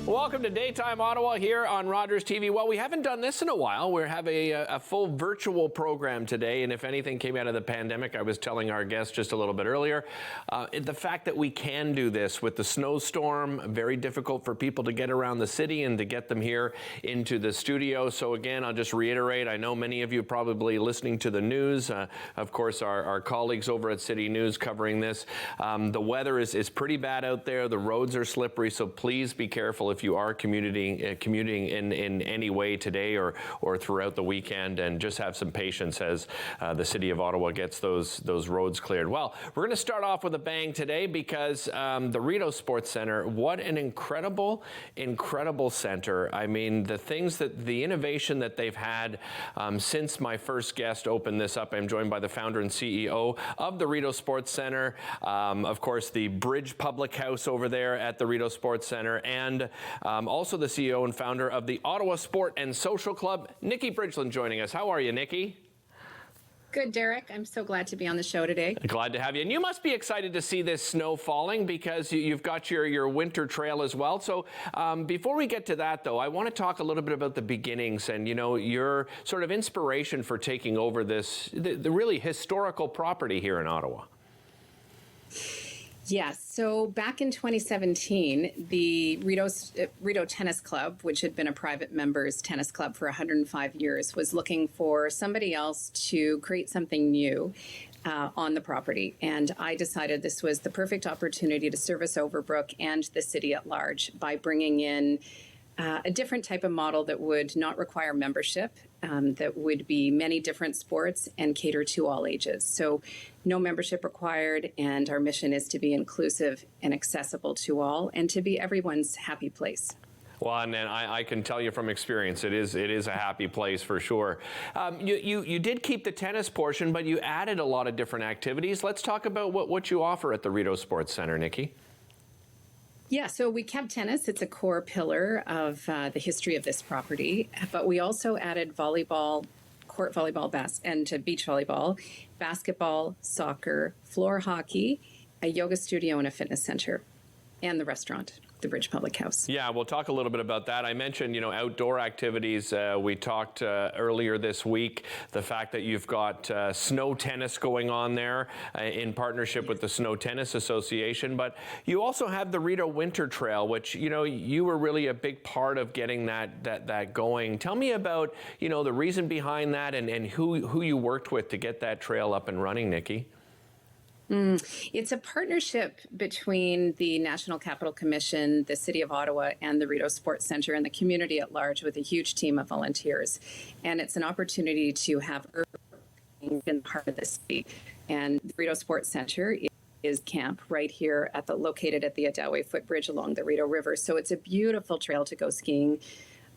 Welcome to Daytime Ottawa here on Rogers TV. Well, we haven't done this in a while. We have a full virtual program today, and if anything came out of the pandemic, I was telling our guests just a little bit earlier, the fact that we can do this with the snowstorm, very difficult for people to get around the city and to get them here into the studio. So again, I'll just reiterate, I know many of you probably listening to the news, of course, our colleagues over at City News covering this. The weather is pretty bad out there. The roads are slippery, so please be careful if you are commuting in any way today or throughout the weekend, and just have some patience as the City of Ottawa gets those roads cleared. Well, we're going to start off with a bang today because the Rideau Sports Centre, what an incredible center. I mean, the innovation that they've had since my first guest opened this up. I'm joined by the founder and CEO of the Rideau Sports Centre, of course, the Bridge Public House over there at the Rideau Sports Centre, and also the CEO and founder of the Ottawa Sport and Social Club, Nicki Bridgland, joining us. How are you, Nicki? Good, Derek. I'm so glad to be on the show today. Glad to have you. And you must be excited to see this snow falling because you've got your winter trail as well. So before we get to that, though, I want to talk a little bit about the beginnings and, your sort of inspiration for taking over the really historical property here in Ottawa. Yes. So back in 2017, the Rideau Tennis Club, which had been a private members tennis club for 105 years, was looking for somebody else to create something new on the property. And I decided this was the perfect opportunity to service Overbrook and the city at large by bringing in a different type of model that would not require membership, that would be many different sports and cater to all ages. So no membership required, and our mission is to be inclusive and accessible to all and to be everyone's happy place. Well, and I can tell you from experience, it is a happy place for sure. You did keep the tennis portion, but you added a lot of different activities. Let's talk about what you offer at the Rideau Sports Centre, Nicki. Yeah, so we kept tennis. It's a core pillar of the history of this property, but we also added volleyball, court volleyball, and beach volleyball, basketball, soccer, floor hockey, a yoga studio, and a fitness center, and the restaurant, the Bridge Public House. Yeah, we'll talk a little bit about that. I mentioned, outdoor activities. We talked earlier this week, the fact that you've got snow tennis going on there in partnership with the Snow Tennis Association, but you also have the Rideau Winter Trail, which, you were really a big part of getting that going. Tell me about, the reason behind that and who you worked with to get that trail up and running, Nicki. It's a partnership between the National Capital Commission, the City of Ottawa, and the Rideau Sports Centre and the community at large with a huge team of volunteers. And it's an opportunity to have urban in part of the city. And the Rideau Sports Centre is camp right here located at the Ottawa footbridge along the Rideau River. So it's a beautiful trail to go skiing,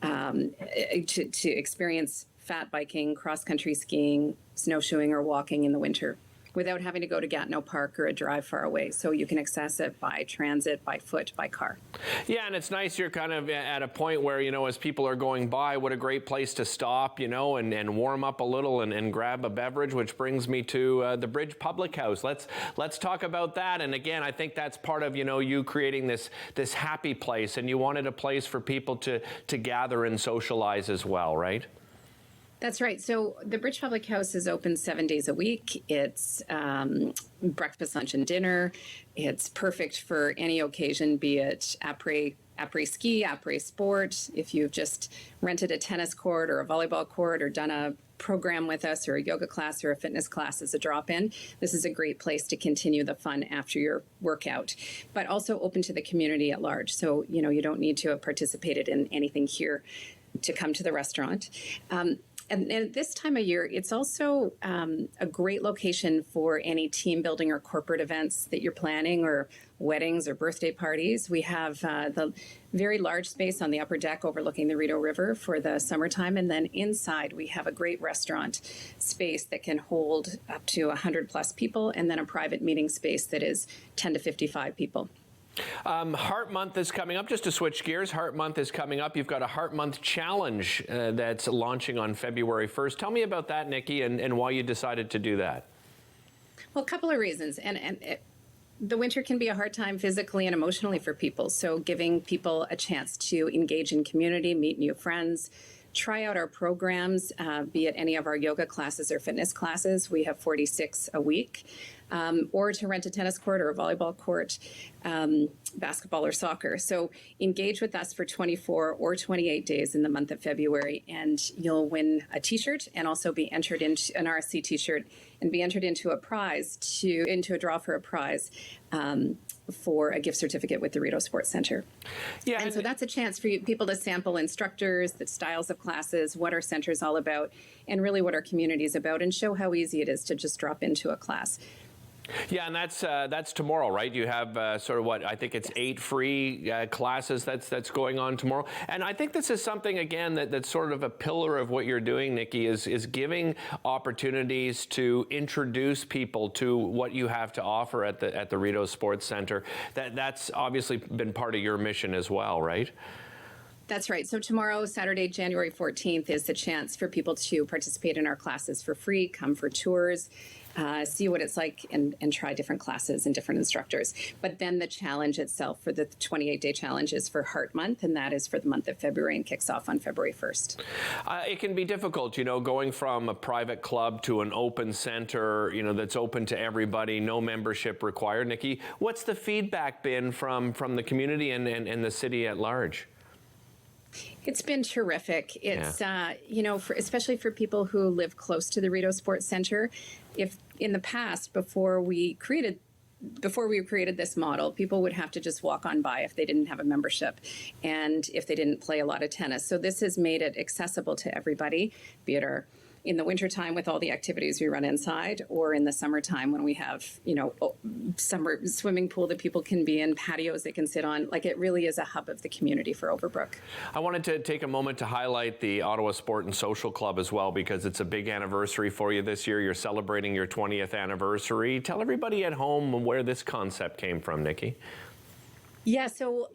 to experience fat biking, cross-country skiing, snowshoeing, or walking in the winter, without having to go to Gatineau Park or a drive far away. So you can access it by transit, by foot, by car. Yeah, and it's nice you're kind of at a point where, as people are going by, what a great place to stop, and warm up a little and grab a beverage, which brings me to the Bridge Public House. Let's talk about that. And again, I think that's part of, you creating this happy place, and you wanted a place for people to gather and socialize as well, right? That's right. So the Bridge Public House is open 7 days a week. It's breakfast, lunch, and dinner. It's perfect for any occasion, be it après ski, après sport. If you've just rented a tennis court or a volleyball court or done a program with us or a yoga class or a fitness class as a drop-in, this is a great place to continue the fun after your workout, but also open to the community at large. So, you don't need to have participated in anything here to come to the restaurant. And at this time of year, it's also a great location for any team building or corporate events that you're planning, or weddings or birthday parties. We have the very large space on the upper deck overlooking the Rito River for the summertime. And then inside, we have a great restaurant space that can hold up to 100 plus people, and then a private meeting space that is 10 to 55 people. Heart Month is coming up. Just to switch gears, Heart Month is coming up. You've got a Heart Month challenge that's launching on February 1st. Tell me about that, Nicki, and why you decided to do that. Well, a couple of reasons. And the winter can be a hard time physically and emotionally for people. So giving people a chance to engage in community, meet new friends, try out our programs, be it any of our yoga classes or fitness classes. We have 46 a week. Or to rent a tennis court or a volleyball court, basketball or soccer. So engage with us for 24 or 28 days in the month of February, and you'll win a t-shirt and also be entered into an RSC t-shirt and be entered into into a draw for a prize for a gift certificate with the Rideau Sports Center. Yeah, and so that's a chance for people to sample instructors, the styles of classes, what our center is all about, and really what our community is about, and show how easy it is to just drop into a class. Yeah, and that's tomorrow, right? You have sort of what I think it's 8 free classes that's going on tomorrow, and I think this is something again that's sort of a pillar of what you're doing, Nicki, is giving opportunities to introduce people to what you have to offer at the Rideau Sports Center. That's obviously been part of your mission as well, right? That's right. So tomorrow, Saturday, January 14th, is the chance for people to participate in our classes for free, come for tours, see what it's like, and try different classes and different instructors. But then the challenge itself for the 28-day challenge is for Heart Month, and that is for the month of February and kicks off on February 1st. It can be difficult, going from a private club to an open center, that's open to everybody, no membership required. Nicki, what's the feedback been from the community and the city at large? It's been terrific. It's, especially for people who live close to the Rideau Sports Center. If in the past, before we created this model, people would have to just walk on by if they didn't have a membership and if they didn't play a lot of tennis. So this has made it accessible to everybody, be it in the wintertime with all the activities we run inside, or in the summertime when we have, summer swimming pool that people can be in, patios they can sit on. Like, it really is a hub of the community for Overbrook. I wanted to take a moment to highlight the Ottawa Sport and Social Club as well, because it's a big anniversary for you this year. You're celebrating your 20th anniversary. Tell everybody at home where this concept came from, Nicki. Yeah, so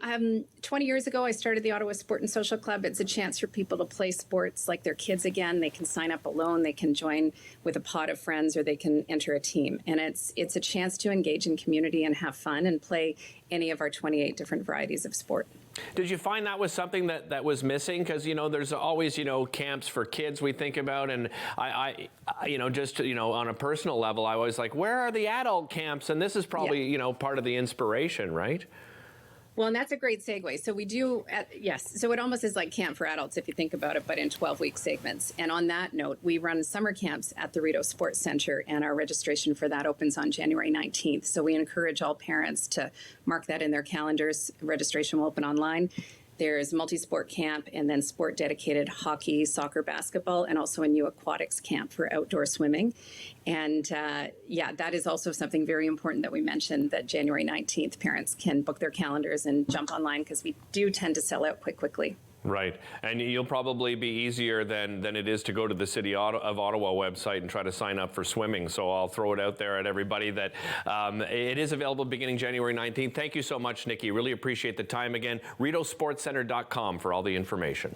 20 years ago, I started the Ottawa Sport and Social Club. It's a chance for people to play sports like their kids again. They can sign up alone, they can join with a pod of friends, or they can enter a team. And it's a chance to engage in community and have fun and play any of our 28 different varieties of sport. Did you find that was something that was missing? Because, there's always, camps for kids we think about. And I on a personal level, I was like, where are the adult camps? And this is probably, part of the inspiration, right? Well, and that's a great segue. So we do, yes. So it almost is like camp for adults if you think about it, but in 12-week segments. And on that note, we run summer camps at the Rideau Sports Center, and our registration for that opens on January 19th. So we encourage all parents to mark that in their calendars. Registration will open online. There's multi-sport camp, and then sport-dedicated hockey, soccer, basketball, and also a new aquatics camp for outdoor swimming. And that is also something very important that we mentioned, that January 19th, parents can book their calendars and jump online, because we do tend to sell out quite quickly. Right. And you'll probably be easier than it is to go to the City of Ottawa website and try to sign up for swimming. So I'll throw it out there at everybody that it is available beginning January 19th. Thank you so much, Nicki. Really appreciate the time again. RideauSportsCenter.com for all the information.